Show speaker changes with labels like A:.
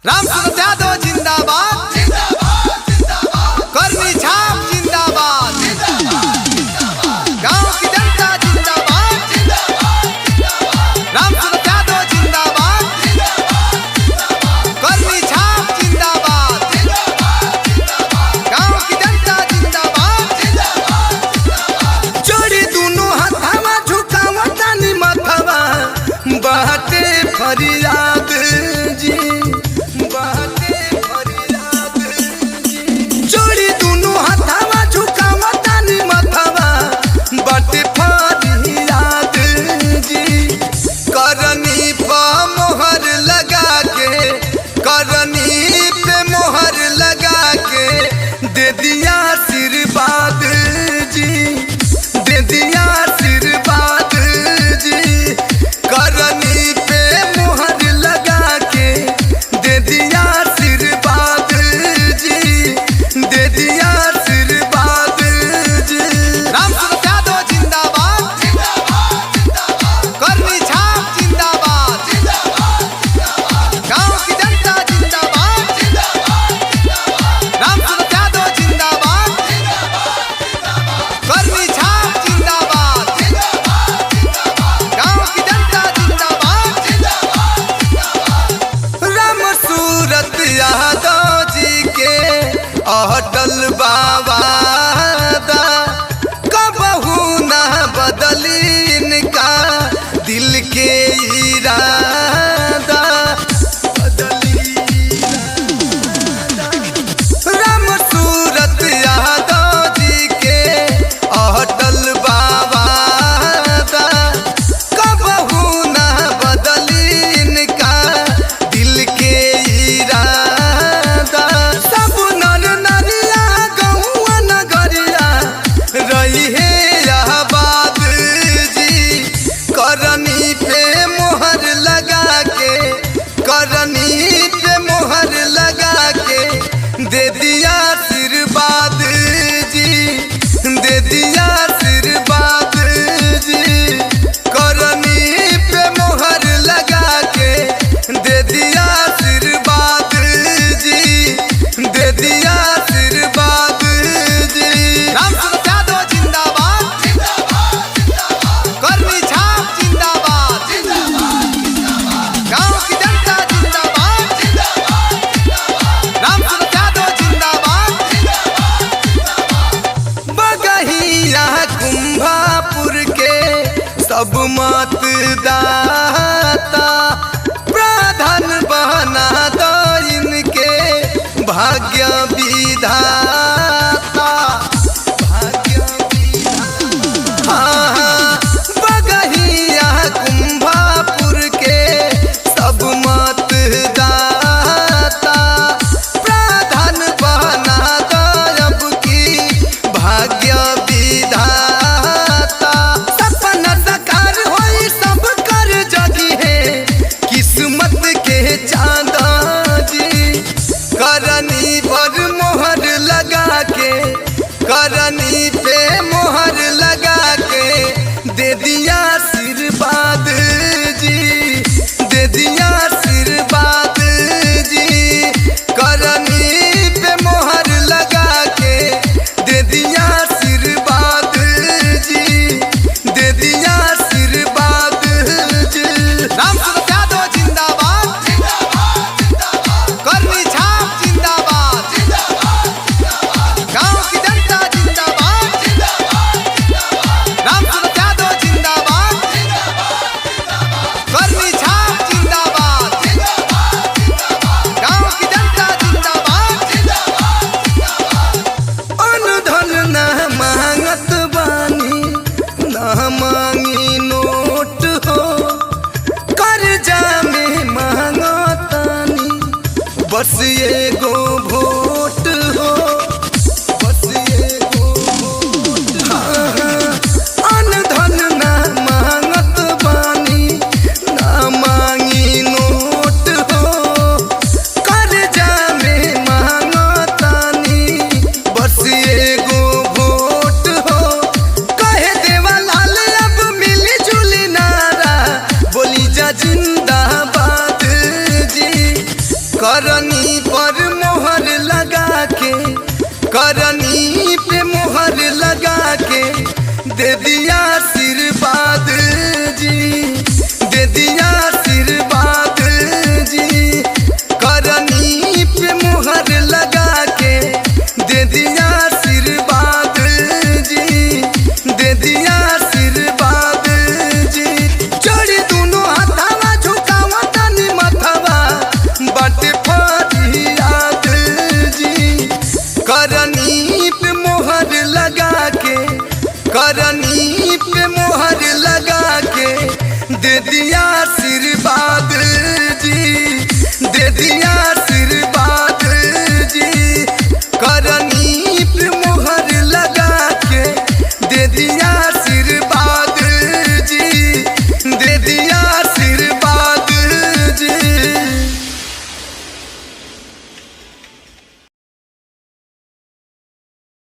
A: राम सूरत यादव जिंदाबाद, करनी छाप जिंदाबाद, गांव की जनता जिंदाबाद, राम सूरत यादव जिंदाबाद, करनी छाप जिंदाबाद, गांव की जनता जिंदाबाद। जोड़ी दोनों हाथवा झुकावा तानी माथवा बाटे फरियाद जी, बाटे फरियाद जी। जोड़ी दोनों हाथवा झुकावा तानी माथवा बाटे फरियाद जी। करनी पे मोहर लगा के, करनी पे मोहर लगा के दे दिया आशीर्वाद जी, दे दिया आशीर्वाद जी। करनी पे मोहर लगा के दे दिया आशीर्वाद जी, दे दिया आशीर्वाद जी। राम सूरत यादव जिंदाबाद, करनी छाप जिंदाबाद, गांव की जनता जिंदाबाद, राम सूरत यादव जिंदाबाद, करनी छाप जिंदाबाद, गांव की जनता जिंदाबाद। राम सूरत यादव जी के अटल बावादा कबहू ना बदली इनका दिल के इरादा, बदली इरादा। राम सूरत यादव जी के अटल बावादा कबहू ना बदली इनका दिल के इरादा। सब नर नरिया गहुआ नगरिया रही है आबाद जी। करनी पे मोहर लगा के, करनी पे मोहर लगा के दे दिया आशीर्वाद जी, दे दिया आशीर्वाद जी। करनी पे मोहर लगा के दे दिया आशीर्वाद जी, दे दिया आशीर्वाद जी। राम सूरत यादव जिंदाबाद, करनी छाप जिंदाबाद, गांव की जनता जिंदाबाद, राम सूरत यादव जिंदाबाद। बगहिया कुंभापुर के सब मतदाता प्रधान बना दो इनके भाग्य विधाता, भाग्य विधाता। हाँ, बगहिया कुंभापुर के सब मतदाता प्रधान बना दो अब की भाग्य विधाता। सपना साकार होई सब कर जगी है किस्मत के चांदा जी। करनी पर मोहर लगा के, करनी पे मोहर लगा के दे दिया आशीर्वाद जी, दे दिया आशीर्वाद जी। करनी पे मोहर लगा के दे दिया आशीर्वाद जी, दे दिया आशीर्वाद जी। राम सूरत यादव जिंदाबाद, करनी छाप जिंदाबाद, गांव की जनता जिंदाबाद, राम सूरत यादव जिंदाबाद, करनी छाप जिंदाबाद, गांव की जनता जिंदाबाद। अनुधन ना मांगत बानी, ना मांगी नोट हो, कर्जा में मांगतानी बस एगो वोट हो, बस एगो वोट। हाँ, अनधन ना मांगत बानी, ना मांगी नोट हो, कर्जा में मांगतानी बस एगो वोट हो। कहे देवालाल अब मिली जुली नारा बोली जा जिंदाबाद जी। करनी पर मोहर लगा के, करनी पे मोहर लगा के दे दिया